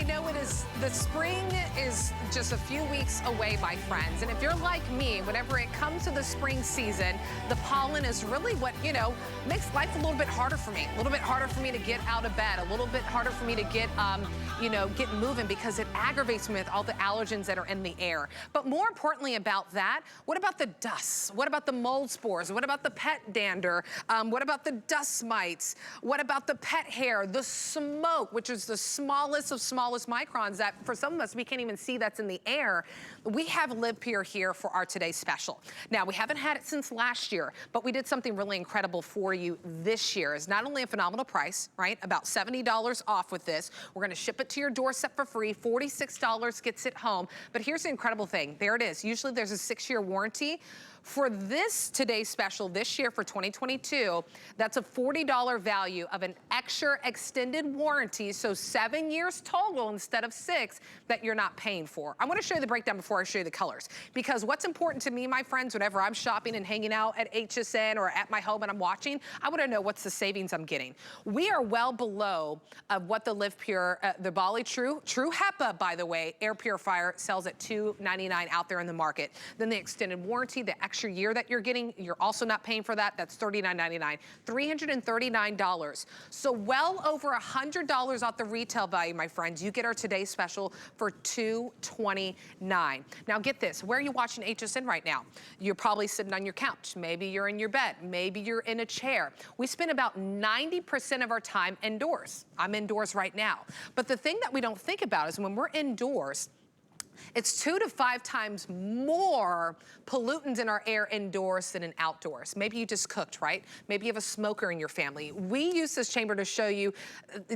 know it is, the spring is just a few weeks away, my friends. And if you're like me, whenever it comes to the spring season, the pollen is really what, you know, makes life a little bit harder for me. A little bit harder for me to get out of bed. A little bit harder for me to get, you know, get moving because it aggravates me with all the allergens that are in the air. But more importantly about that, what about the dust? What about the mold spores? What about the pet dander? What about the dust mites? What about the pet hair? The smoke, which is the smallest of smallest microns that for some of us, we can't even see that's in the air. We have LivePure here for our today's special. Now, we haven't had it since last year, but we did something really incredible for you this year. It's not only a phenomenal price, right? About $70 off with this. We're gonna ship it to your doorstep for free. $46 gets it home. But here's the incredible thing. There it is. Usually there's a 6-year warranty. For this today's special this year for 2022, that's a $40 value of an extra extended warranty, so 7 years total instead of 6 that you're not paying for. I want to show you the breakdown before I show you the colors, because what's important to me, my friends, whenever I'm shopping and hanging out at HSN or at my home and I'm watching, I want to know what's the savings I'm getting. We are well below of what the LivePure, the Bali True HEPA, by the way, air purifier sells at $299 out there in the market. Then the extended warranty, the extra year that you're getting, you're also not paying for that. That's $39.99, $339. So well over $100 off the retail value, my friends. You get our today's special for $229. Now get this, where are you watching HSN right now? You're probably sitting on your couch. Maybe you're in your bed. Maybe you're in a chair. We spend about 90% of our time indoors. I'm indoors right now. But the thing that we don't think about is when we're indoors, it's 2 to 5 times more pollutants in our air indoors than in outdoors. Maybe you just cooked, right? Maybe you have a smoker in your family. We use this chamber to show you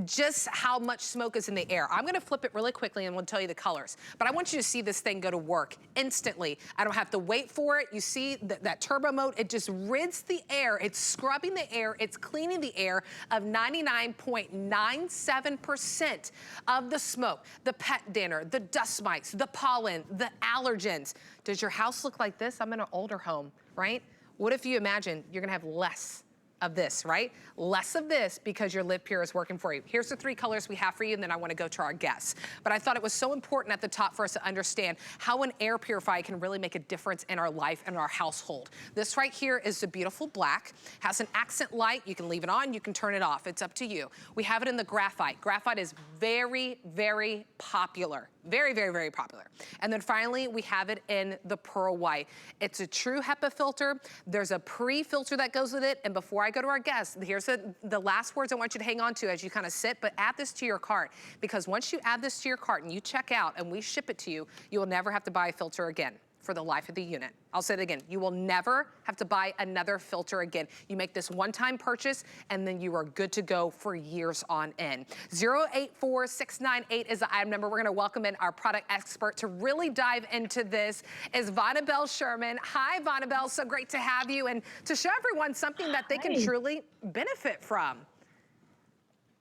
just how much smoke is in the air. I'm gonna flip it really quickly and we'll tell you the colors. But I want you to see this thing go to work instantly. I don't have to wait for it. You see that turbo mode, it just rids the air. It's scrubbing the air. It's cleaning the air of 99.97% of the smoke, the pet dander, the dust mites, the pollen, the allergens. Does your house look like this? I'm in an older home, right? What if you imagine you're gonna have less of this, right? Less of this because your LivePure is working for you. Here's the 3 colors we have for you, and then I wanna go to our guests. But I thought it was so important at the top for us to understand how an air purifier can really make a difference in our life and our household. This right here is the beautiful black, has an accent light. You can leave it on, you can turn it off. It's up to you. We have it in the graphite. Graphite is very, very popular. Very, very, very popular. And then finally, we have it in the pearl white. It's a true HEPA filter. There's a pre-filter that goes with it. And before I go to our guests, here's the last words I want you to hang on to as you kind of sit, but add this to your cart. Because once you add this to your cart and you check out and we ship it to you, you will never have to buy a filter again for the life of the unit. I'll say it again, you will never have to buy another filter again. You make this one-time purchase and then you are good to go for years on end. 084698 is the item number. We're gonna welcome in our product expert to really dive into this is Vonabelle Sherman. Hi, Vonabelle, so great to have you and to show everyone something that they can truly benefit from.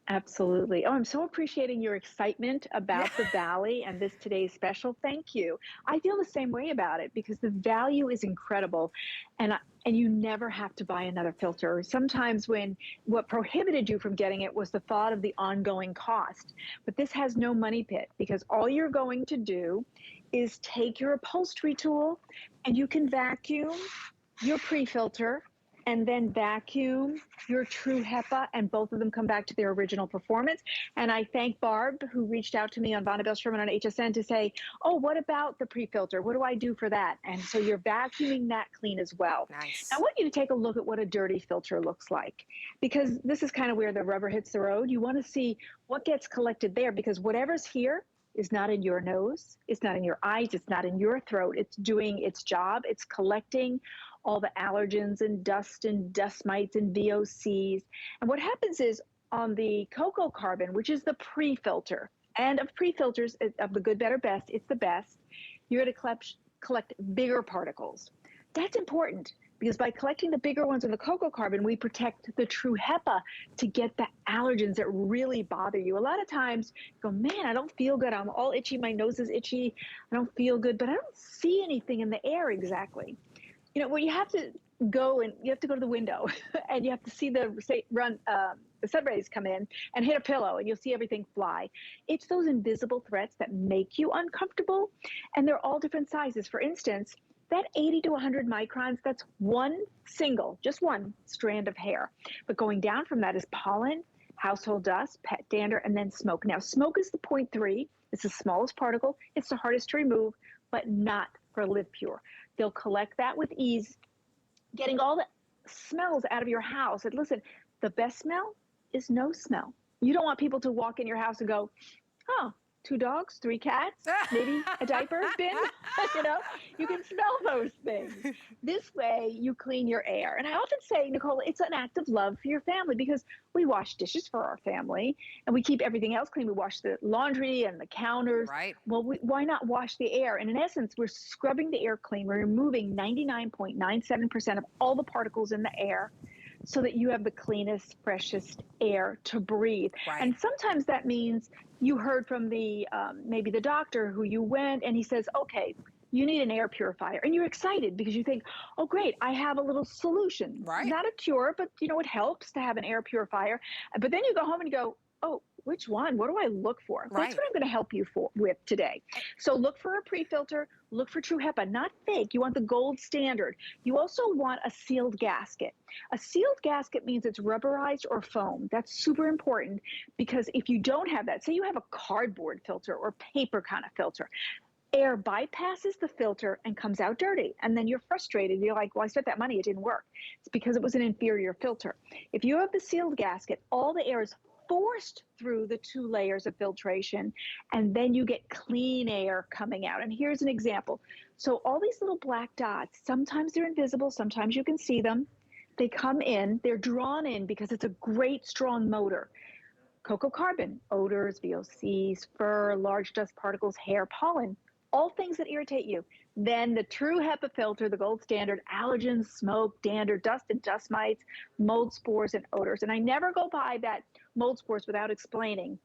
Absolutely. Oh, I'm so appreciating your excitement about the Bali and this today's special. Thank you. I feel the same way about it because the value is incredible, and you never have to buy another filter. Sometimes what prohibited you from getting it was the thought of the ongoing cost. But this has no money pit because all you're going to do is take your upholstery tool and you can vacuum your pre-filter and then vacuum your True HEPA, and both of them come back to their original performance. And I thank Barb, who reached out to me on Vonabelle Sherman on HSN to say, oh, what about the pre-filter? What do I do for that? And so you're vacuuming that clean as well. Nice. I want you to take a look at what a dirty filter looks like, because this is kind of where the rubber hits the road. You want to see what gets collected there, because whatever's here is not in your nose, it's not in your eyes, it's not in your throat. It's doing its job. It's collecting all the allergens and dust mites and VOCs. And what happens is on the cocoa carbon, which is the pre-filter, and of pre-filters, of the good, better, best, it's the best, you're going to collect bigger particles. That's important because by collecting the bigger ones in the cocoa carbon, we protect the True HEPA to get the allergens that really bother you. A lot of times you go, man, I don't feel good. I'm all itchy. My nose is itchy. I don't feel good, but I don't see anything in the air exactly. You know, what you have to go and you have to go to the window and you have to see the sun rays come in and hit a pillow and you'll see everything fly. It's those invisible threats that make you uncomfortable, and they're all different sizes. For instance, that 80 to 100 microns, that's just one strand of hair. But going down from that is pollen, household dust, pet dander, and then smoke. Now, smoke is the 0.3. It's the smallest particle. It's the hardest to remove, but not for LivePure. They'll collect that with ease, getting all the smells out of your house. And listen, the best smell is no smell. You don't want people to walk in your house and go, oh, 2 dogs, 3 cats, maybe a diaper bin. You know, you can smell those things. This way you clean your air. And I often say, Nicole, it's an act of love for your family, because we wash dishes for our family and we keep everything else clean. We wash the laundry and the counters. Right. Well, why not wash the air? And in essence, we're scrubbing the air clean. We're removing 99.97% of all the particles in the air, so that you have the cleanest, freshest air to breathe. Right. And sometimes that means you heard from maybe the doctor who you went and he says, okay, you need an air purifier. And you're excited because you think, oh, great, I have a little solution. Right. Not a cure, but you know, it helps to have an air purifier. But then you go home and you go, oh, which one? What do I look for? Right. That's what I'm going to help you with today. So look for a pre-filter, look for True HEPA, not fake. You want the gold standard. You also want a sealed gasket. A sealed gasket means it's rubberized or foam. That's super important, because if you don't have that, say you have a cardboard filter or paper kind of filter, air bypasses the filter and comes out dirty. And then you're frustrated. You're like, well, I spent that money, it didn't work. It's because it was an inferior filter. If you have the sealed gasket, all the air is forced through the 2 layers of filtration, and then you get clean air coming out. And here's an example. So all these little black dots, sometimes they're invisible, sometimes you can see them. They come in, they're drawn in because it's a great strong motor. Cocoa carbon, odors, VOCs, fur, large dust particles, hair, pollen, all things that irritate you. Then the True HEPA filter, the gold standard, allergens, smoke, dander, dust and dust mites, mold spores, and odors. And I never go by that mold spores without explaining.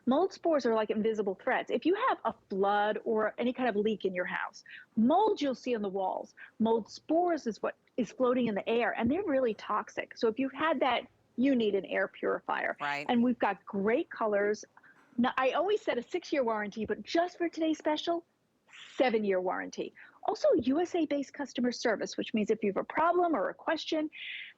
Mold spores are like invisible threats. If you have a flood or any kind of leak in your house, mold you'll see on the walls. Mold spores is what is floating in the air, and they're really toxic. So if you've had that, you need an air purifier. Right. And we've got great colors. Now, I always said a 6-year warranty, but just for today's special, 7-year warranty. Also, USA-based customer service, which means if you have a problem or a question,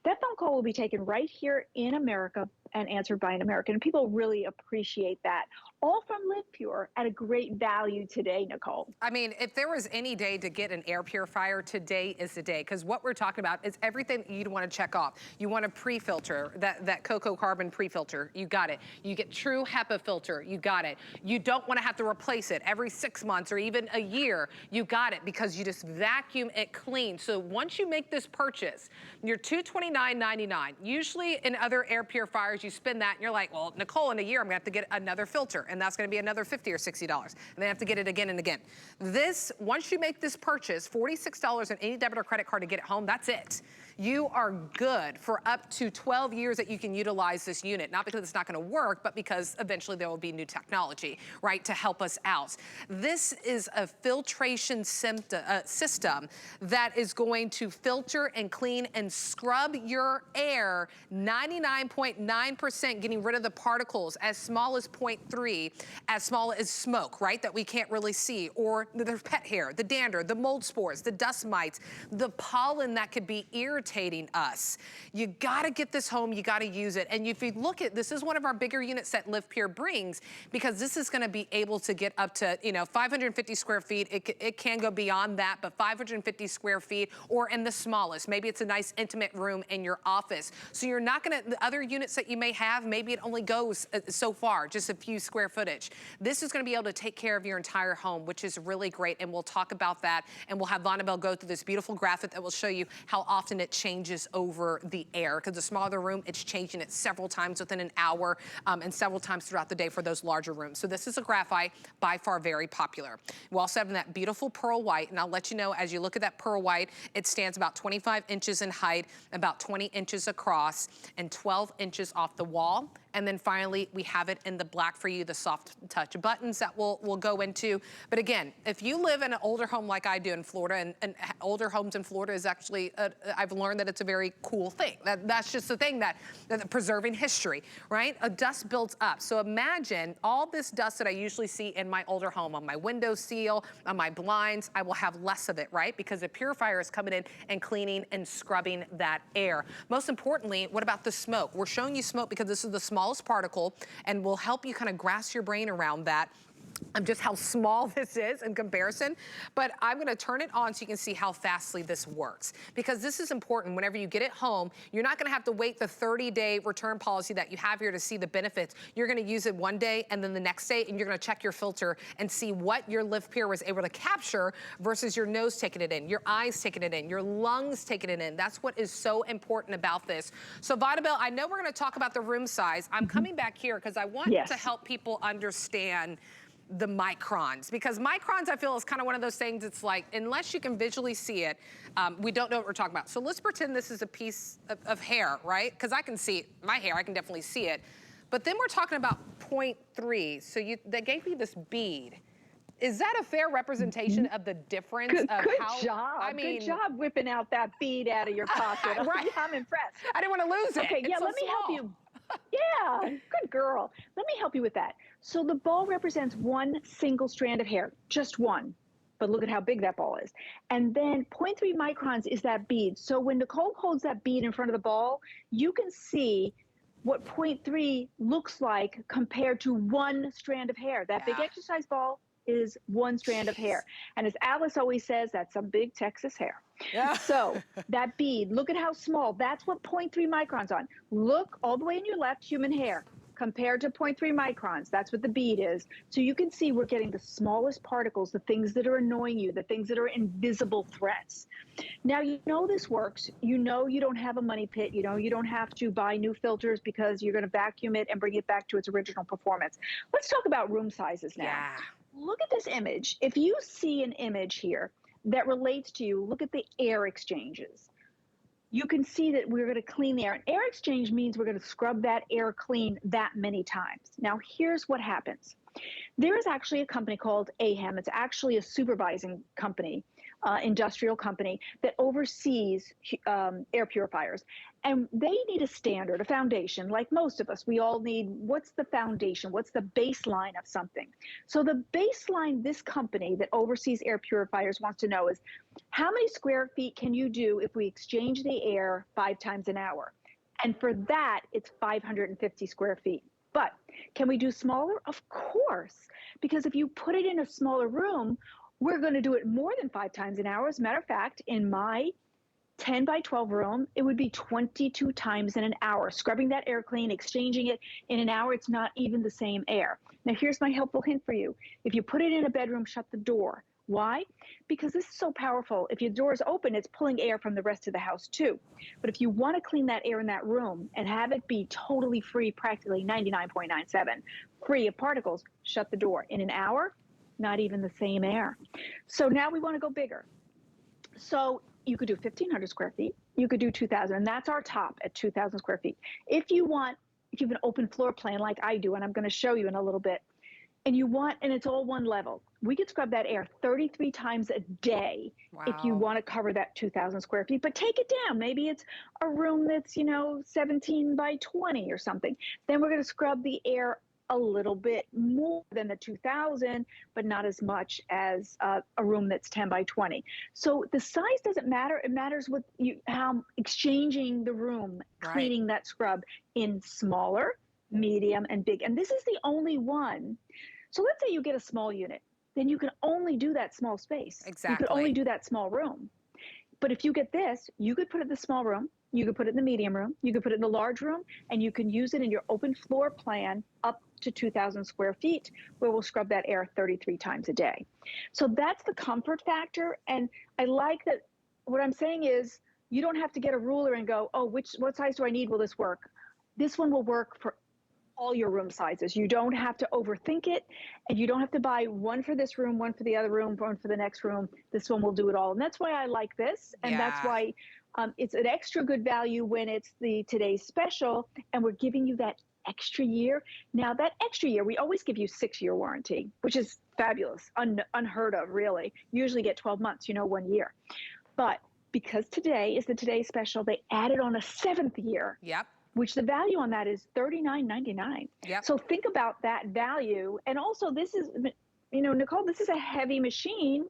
that phone call will be taken right here in America and answered by an American. And people really appreciate that. All from LivePure at a great value today, Nicole. I mean, if there was any day to get an air purifier, today is the day, because what we're talking about is everything you'd want to check off. You want a pre-filter, that cocoa carbon pre-filter, you got it. You get True HEPA filter, you got it. You don't want to have to replace it every 6 months or even a year, you got it, because you just vacuum it clean. So once you make this purchase, you're $229.99. Usually in other air purifiers, you spend that and you're like, well, Nicole, in a year, I'm gonna have to get another filter, and that's gonna be another $50 or $60. And then I have to get it again and again. This, once you make this purchase, $46 on any debit or credit card to get it home, that's it. You are good for up to 12 years that you can utilize this unit, not because it's not gonna work, but because eventually there will be new technology, right, to help us out. This is a filtration system that is going to filter and clean and scrub your air 99.9%, getting rid of the particles as small as 0.3, as small as smoke, right, that we can't really see, or the pet hair, the dander, the mold spores, the dust mites, the pollen that could be irritating us. You gotta get this home, you gotta use it. And if you look at, this is one of our bigger units that LivePure brings, because this is gonna be able to get up to, 550 square feet. It can go beyond that, but 550 square feet, or in the smallest. Maybe it's a nice intimate room in your office. So you're not gonna, the other units that you may have, maybe it only goes so far, just a few square footage. This is gonna be able to take care of your entire home, which is really great, and we'll talk about that, and we'll have Vonabelle go through this beautiful graphic that will show you how often it changes over the air, because the smaller the room, it's changing it several times within an hour, and several times throughout the day for those larger rooms. So this is a graphite, by far very popular. We also have that beautiful pearl white, and I'll let you know, as you look at that pearl white, it stands about 25 inches in height, about 20 inches across, and 12 inches off the wall, And then finally, we have it in the black for you, the soft touch buttons that we'll go into. But again, if you live in an older home like I do in Florida, and older homes in Florida is actually, I've learned that it's a very cool thing. That's just the thing that preserving history, right? A dust builds up. So imagine all this dust that I usually see in my older home, on my window seal, on my blinds, I will have less of it, right? Because the purifier is coming in and cleaning and scrubbing that air. Most importantly, what about the smoke? We're showing you smoke because this is the smallest particle and will help you kind of grasp your brain around that. Just how small this is in comparison, but I'm gonna turn it on so you can see how fastly this works. Because this is important. Whenever you get it home, you're not gonna have to wait the 30-day return policy that you have here to see the benefits. You're gonna use it one day and then the next day, and you're gonna check your filter and see what your LivePure was able to capture versus your nose taking it in, your eyes taking it in, your lungs taking it in. That's what is so important about this. So Vitabel, I know we're gonna talk about the room size. I'm coming back here because I want to help people understand the microns, because microns I feel is kind of one of those things. It's like, unless you can visually see it, we don't know what we're talking about. So let's pretend this is a piece of hair, right? Because I can see my hair, I can definitely see it. But then we're talking about 0.3. So they gave me this bead. Is that a fair representation of the difference of how? Job. I mean, good job whipping out that bead out of your pocket. Right. I'm impressed. I didn't want to lose it. Okay, yeah, so let me help small. you. Yeah, good girl. Let me help you with that. So the ball represents one single strand of hair, just one. But look at how big that ball is. And then 0.3 microns is that bead. So when Nicole holds that bead in front of the ball, you can see what 0.3 looks like compared to one strand of hair. That big exercise ball is one strand of hair. And as Alice always says, that's some big Texas hair. Yeah. So that bead, look at how small. That's what 0.3 microns on. Look all the way in your left, human hair, compared to 0.3 microns. That's what the bead is. So you can see we're getting the smallest particles, the things that are annoying you, the things that are invisible threats. Now, you know this works. You know you don't have a money pit. You know you don't have to buy new filters because you're going to vacuum it and bring it back to its original performance. Let's talk about room sizes now. Yeah. Look at this image. If you see an image here that relates to you, look at the air exchanges. You can see that we're going to clean the air. An air exchange means we're going to scrub that air clean that many times. Now, here's what happens. There is actually a company called AHEM. It's actually a supervising company, industrial company that oversees air purifiers. And they need a standard, a foundation, like most of us. We all need, what's the foundation? What's the baseline of something? So the baseline this company that oversees air purifiers wants to know is, how many square feet can you do if we exchange the air 5 times an hour? And for that, it's 550 square feet. But can we do smaller? Of course, because if you put it in a smaller room, we're going to do it more than 5 times an hour. As a matter of fact, in my 10 by 12 room, it would be 22 times in an hour. Scrubbing that air clean, exchanging it in an hour, it's not even the same air. Now, here's my helpful hint for you. If you put it in a bedroom, shut the door. Why? Because this is so powerful. If your door is open, it's pulling air from the rest of the house too. But if you want to clean that air in that room and have it be totally free, practically 99.97, free of particles, shut the door. In an hour, not even the same air. So now we want to go bigger. So you could do 1,500 square feet. You could do 2,000, and that's our top at 2,000 square feet. If you have an open floor plan like I do, and I'm going to show you in a little bit, and it's all one level, we could scrub that air 33 times a day. Wow. If you want to cover that 2,000 square feet. But take it down. Maybe it's a room that's, 17 by 20 or something. Then we're going to scrub the air a little bit more than the 2,000, but not as much as a room that's 10 by 20. So the size doesn't matter. It matters how exchanging the room, cleaning that scrub in smaller, medium, and big. And this is the only one. So let's say you get a small unit, then you can only do that small space. Exactly. You could only do that small room. But if you get this, you could put it in the small room, you could put it in the medium room, you could put it in the large room, and you can use it in your open floor plan up to 2,000 square feet, where we'll scrub that air 33 times a day. So that's the comfort factor. And I like that. What I'm saying is, you don't have to get a ruler and go, oh, what size do I need? Will this work? This one will work for all your room sizes. You don't have to overthink it, and you don't have to buy one for this room, one for the other room, one for the next room. This one will do it all. And that's why I like this. And that's why it's an extra good value when it's the today's special, and we're giving you that extra year. Now, that extra year, we always give you 6-year warranty, which is fabulous, unheard of, really. You usually get 12 months, 1 year. But because today is the Today Special, they added on a 7th year. Yep. Which the value on that is $39.99. Yep. So think about that value. And also, this is, Nicole, this is a heavy machine,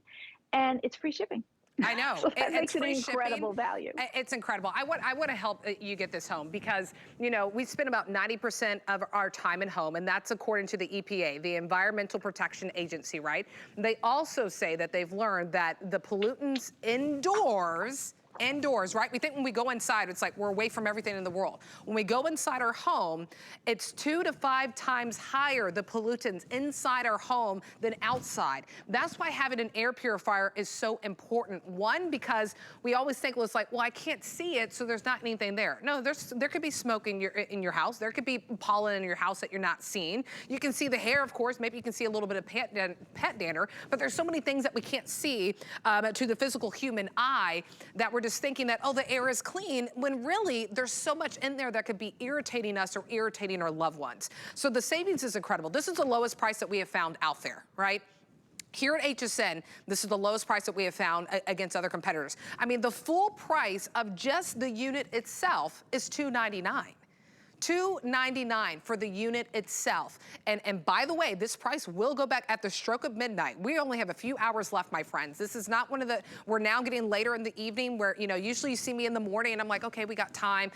and it's free shipping. I know. So that makes it an free incredible shipping. value. It's incredible. I want to help you get this home because, we spend about 90% of our time at home, and that's according to the EPA, the Environmental Protection Agency, right? They also say that they've learned that the pollutants indoors, right? We think when we go inside, it's like we're away from everything in the world. When we go inside our home, it's 2 to 5 times higher, the pollutants inside our home than outside. That's why having an air purifier is so important. One, because we always think, well, it's like, well, I can't see it, so there's not anything there. No, there could be smoke in your house. There could be pollen in your house that you're not seeing. You can see the hair, of course. Maybe you can see a little bit of pet dander, but there's so many things that we can't see to the physical human eye that we're just thinking that, oh, the air is clean, when really there's so much in there that could be irritating us or irritating our loved ones. So the savings is incredible. This is the lowest price that we have found out there, right? Here at HSN, this is the lowest price that we have found against other competitors. I mean, the full price of just the unit itself is $299. $299 for the unit itself. And by the way, this price will go back at the stroke of midnight. We only have a few hours left, my friends. This is not one of the, we're now getting later in the evening where, usually you see me in the morning and I'm like, okay, we got time.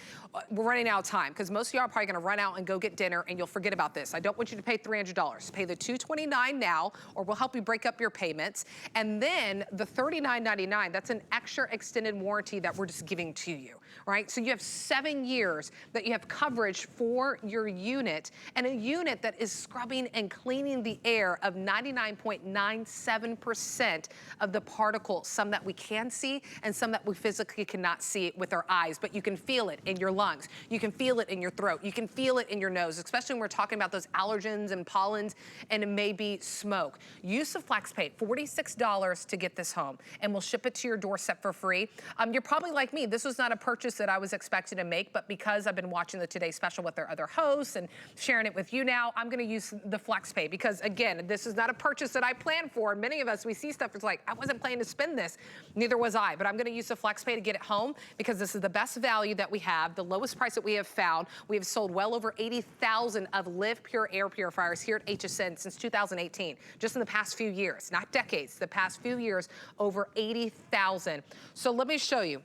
We're running out of time because most of y'all are probably gonna run out and go get dinner and you'll forget about this. I don't want you to pay $300. Pay the $229 now, or we'll help you break up your payments. And then the $39.99, that's an extra extended warranty that we're just giving to you, right? So you have 7 years that you have coverage for your unit, and a unit that is scrubbing and cleaning the air of 99.97% of the particles, some that we can see and some that we physically cannot see with our eyes, but you can feel it in your lungs, you can feel it in your throat, you can feel it in your nose, especially when we're talking about those allergens and pollens and it may be smoke. Use the FlexPay, $46 to get this home, and we'll ship it to your doorstep for free. You're probably like me, this was not a purchase that I was expecting to make, but because I've been watching the Today Special with their other hosts and sharing it with you now, I'm gonna use the FlexPay because again, this is not a purchase that I planned for. Many of us, we see stuff, it's like, I wasn't planning to spend this, neither was I, but I'm gonna use the FlexPay to get it home because this is the best value that we have, the lowest price that we have found. We have sold well over 80,000 of LivePure air purifiers here at HSN since 2018, just in the past few years, not decades, the past few years, over 80,000. So let me show you.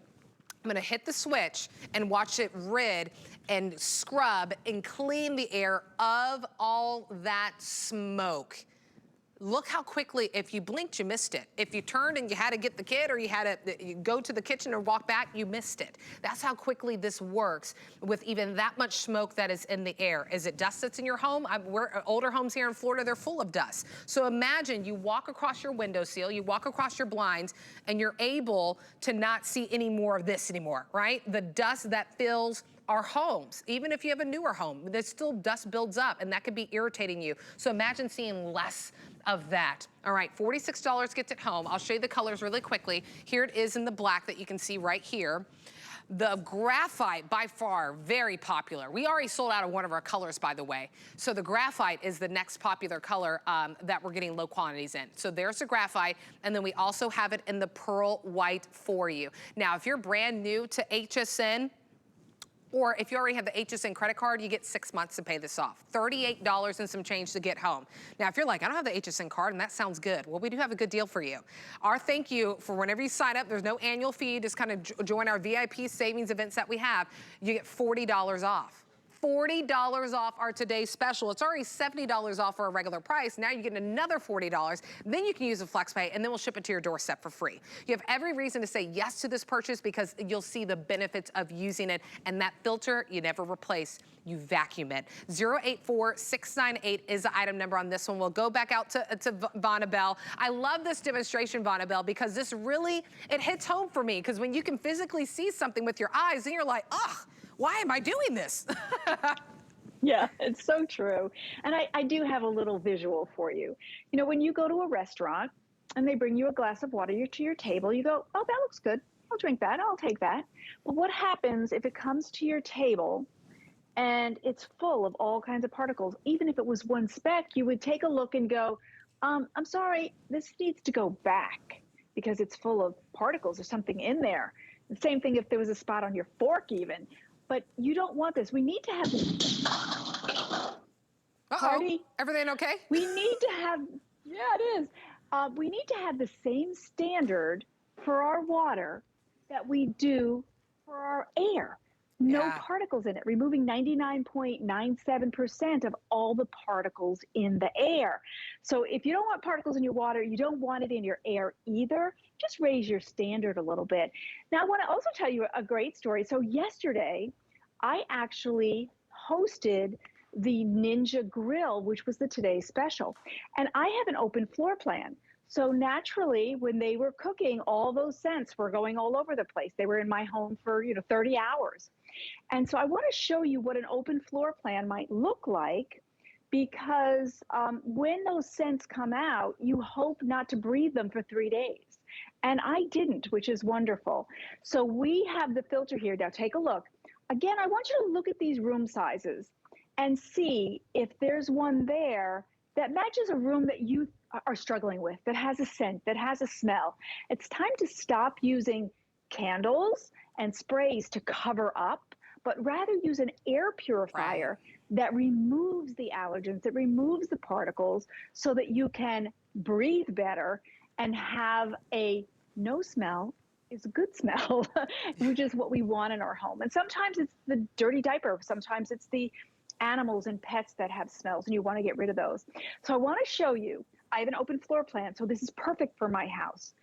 I'm gonna hit the switch and watch it rid and scrub and clean the air of all that smoke. Look how quickly, if you blinked, you missed it. If you turned and you had to get the kid or you had to go to the kitchen or walk back, you missed it. That's how quickly this works with even that much smoke that is in the air. Is it dust that's in your home? We're older homes here in Florida, they're full of dust. So imagine you walk across your windowsill, you walk across your blinds, and you're able to not see any more of this anymore, right? The dust that fills our homes. Even if you have a newer home, there's still dust builds up and that could be irritating you. So imagine seeing less of that. All right, $46 gets it home. I'll show you the colors really quickly. Here it is in the black that you can see right here. The graphite, by far, very popular. We already sold out of one of our colors, by the way. So the graphite is the next popular color that we're getting low quantities in. So there's the graphite, and then we also have it in the pearl white for you. Now, if you're brand new to HSN, or if you already have the HSN credit card, you get 6 months to pay this off. $38 and some change to get home. Now, if you're like, I don't have the HSN card and that sounds good. Well, we do have a good deal for you. Our thank you for whenever you sign up, there's no annual fee, just kind of join our VIP savings events that we have, you get $40 off. $40 off our Today Special. It's already $70 off our regular price. Now you get another $40. Then you can use a FlexPay and then we'll ship it to your doorstep for free. You have every reason to say yes to this purchase because you'll see the benefits of using it, and that filter you never replace. You vacuum it. 084698 is the item number on this one. We'll go back out to Vonabelle. I love this demonstration, Vonabelle, because this really, it hits home for me, because when you can physically see something with your eyes, then you're like, ugh, why am I doing this? Yeah, it's so true. And I do have a little visual for you. You know, when you go to a restaurant and they bring you a glass of water to your table, you go, oh, that looks good. I'll drink that. I'll take that. But what happens if it comes to your table and it's full of all kinds of particles. Even if it was one speck, you would take a look and go, I'm sorry, this needs to go back because it's full of particles or something in there. The same thing if there was a spot on your fork even. But you don't want this. We need to have this. Party. Everything okay? We need to have, yeah, it is. We need to have the same standard for our water that we do for our air. No particles in it, removing 99.97% of all the particles in the air. So if you don't want particles in your water, you don't want it in your air either, just raise your standard a little bit. Now, I want to also tell you a great story. So yesterday, I actually hosted the Ninja Grill, which was the Today Special. And I have an open floor plan. So naturally, when they were cooking, all those scents were going all over the place. They were in my home for 30 hours. And so I want to show you what an open floor plan might look like, because when those scents come out, you hope not to breathe them for 3 days. And I didn't, which is wonderful. So we have the filter here. Now take a look. Again, I want you to look at these room sizes and see if there's one there that matches a room that you are struggling with, that has a scent, that has a smell. It's time to stop using candles and sprays to cover up, but rather use an air purifier that removes the allergens, that removes the particles, so that you can breathe better and have a no smell is a good smell, which is what we want in our home. And sometimes it's the dirty diaper. Sometimes it's the animals and pets that have smells, and you want to get rid of those. So I want to show you, I have an open floor plan, so this is perfect for my house.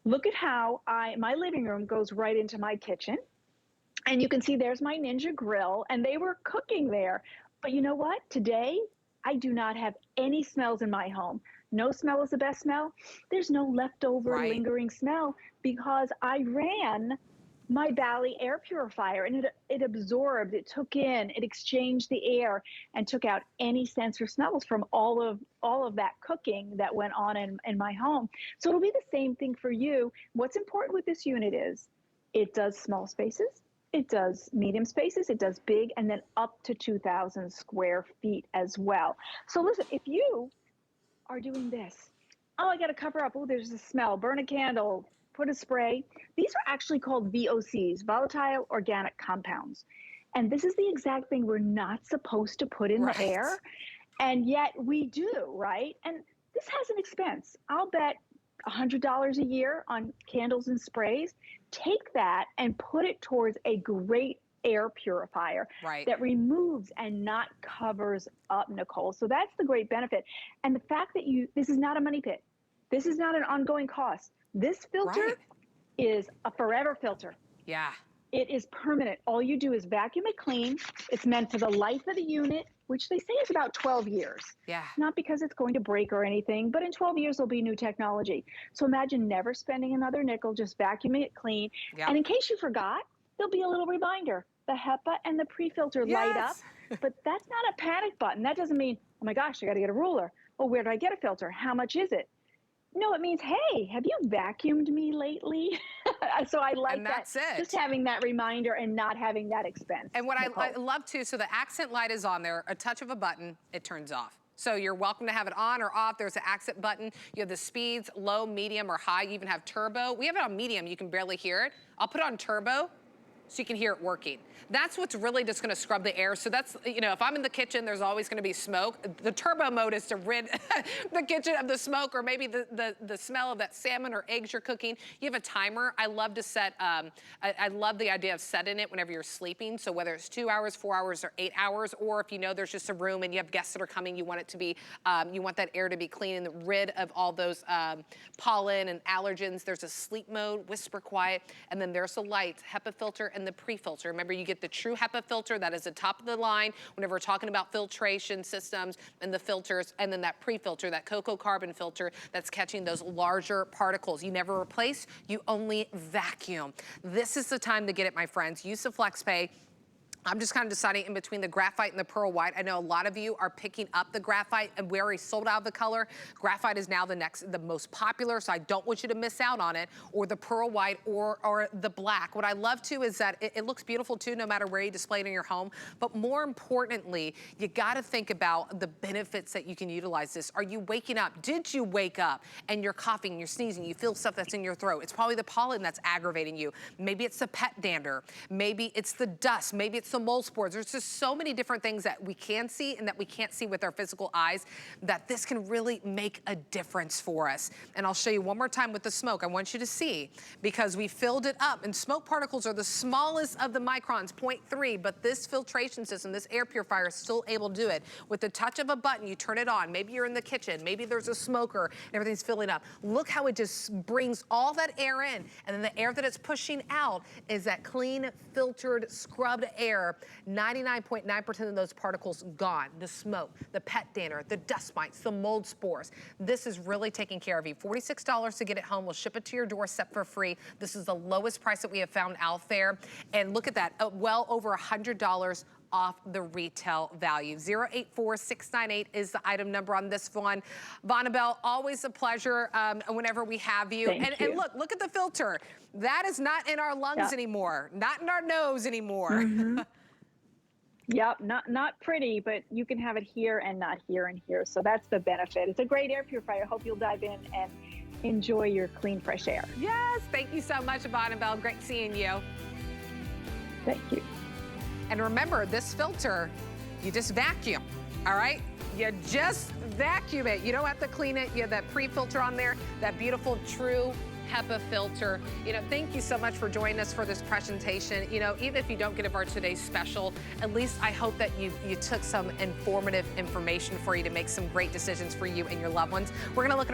Look at how my living room goes right into my kitchen. And you can see there's my Ninja Grill, and they were cooking there. But you know what? Today, I do not have any smells in my home. No smell is the best smell. There's no leftover lingering smell because I ran my Bali air purifier, and it absorbed, it took in, it exchanged the air and took out any scents or smells from all of that cooking that went on in my home. So it'll be the same thing for you. What's important with this unit is it does small spaces, it does medium spaces, it does big, and then up to 2,000 square feet as well. So listen, if you are doing this, oh, I got to cover up, oh, there's a smell, burn a candle, put a spray. These are actually called VOCs, volatile organic compounds. And this is the exact thing we're not supposed to put in the air. And yet we do, right? And this has an expense. I'll bet $100 a year on candles and sprays. Take that and put it towards a great air purifier that removes and not covers up, Nicole. So that's the great benefit. And the fact that this is not a money pit. This is not an ongoing cost. This filter is a forever filter. Yeah. It is permanent. All you do is vacuum it clean. It's meant for the life of the unit, which they say is about 12 years. Yeah. Not because it's going to break or anything, but in 12 years, there'll be new technology. So imagine never spending another nickel, just vacuuming it clean. Yep. And in case you forgot, there'll be a little reminder. The HEPA and the pre-filter light up, but that's not a panic button. That doesn't mean, oh my gosh, I got to get a ruler. Oh, where do I get a filter? How much is it? No, it means, hey, have you vacuumed me lately? So I like and that's that. It. Just having that reminder and not having that expense. And what I love too, so the accent light is on there, a touch of a button, it turns off. So you're welcome to have it on or off. There's an accent button. You have the speeds, low, medium, or high. You even have turbo. We have it on medium, you can barely hear it. I'll put it on turbo so you can hear it working. That's what's really just gonna scrub the air. So that's, if I'm in the kitchen, there's always gonna be smoke. The turbo mode is to rid the kitchen of the smoke or maybe the smell of that salmon or eggs you're cooking. You have a timer. I love to set, I love the idea of setting it whenever you're sleeping. So whether it's 2 hours, 4 hours, or 8 hours, or if you know there's just a room and you have guests that are coming, you want it to be, you want that air to be clean and rid of all those pollen and allergens. There's a sleep mode, whisper quiet, and then there's the lights, HEPA filter, and the pre-filter. Remember, you get the True HEPA filter, that is the top of the line whenever we're talking about filtration systems and the filters, and then that pre-filter, that cocoa carbon filter that's catching those larger particles. You never replace, you only vacuum. This is the time to get it, my friends. Use the FlexPay. I'm just kind of deciding in between the graphite and the pearl white. I know a lot of you are picking up the graphite, and we already sold out of the color. Graphite is now the most popular, so I don't want you to miss out on it, or the pearl white or the black. What I love too is that it looks beautiful too, no matter where you display it in your home. But more importantly, you gotta think about the benefits that you can utilize this. Are you waking up? Did you wake up and you're coughing, you're sneezing, you feel stuff that's in your throat? It's probably the pollen that's aggravating you. Maybe it's the pet dander. Maybe it's the dust. Maybe it's the mold spores. There's just so many different things that we can see and that we can't see with our physical eyes that this can really make a difference for us. And I'll show you one more time with the smoke. I want you to see, because we filled it up, and smoke particles are the smallest of the microns, 0.3, but this filtration system, this air purifier is still able to do it. With the touch of a button, you turn it on. Maybe you're in the kitchen. Maybe there's a smoker and everything's filling up. Look how it just brings all that air in, and then the air that it's pushing out is that clean, filtered, scrubbed air. 99.9% of those particles gone. The smoke, the pet dander, the dust mites, the mold spores. This is really taking care of you. $46 to get it home. We'll ship it to your doorstep for free. This is the lowest price that we have found out there. And look at that, well over $100 off the retail value. 084698 is the item number on this one. Vonabelle, always a pleasure whenever we have you. Thank you. And look at the filter. That is not in our lungs anymore, not in our nose anymore. Yep, not pretty, but you can have it here and not here and here. So that's the benefit. It's a great air purifier. I hope you'll dive in and enjoy your clean, fresh air. Yes, thank you so much, Vonabelle. Great seeing you. Thank you. And remember, this filter, you just vacuum, all right? You just vacuum it. You don't have to clean it. You have that pre-filter on there, that beautiful True HEPA filter. You know, thank you so much for joining us for this presentation. You know, even if you don't get of our today's special, at least I hope that you took some informative information for you to make some great decisions for you and your loved ones. We're gonna look at our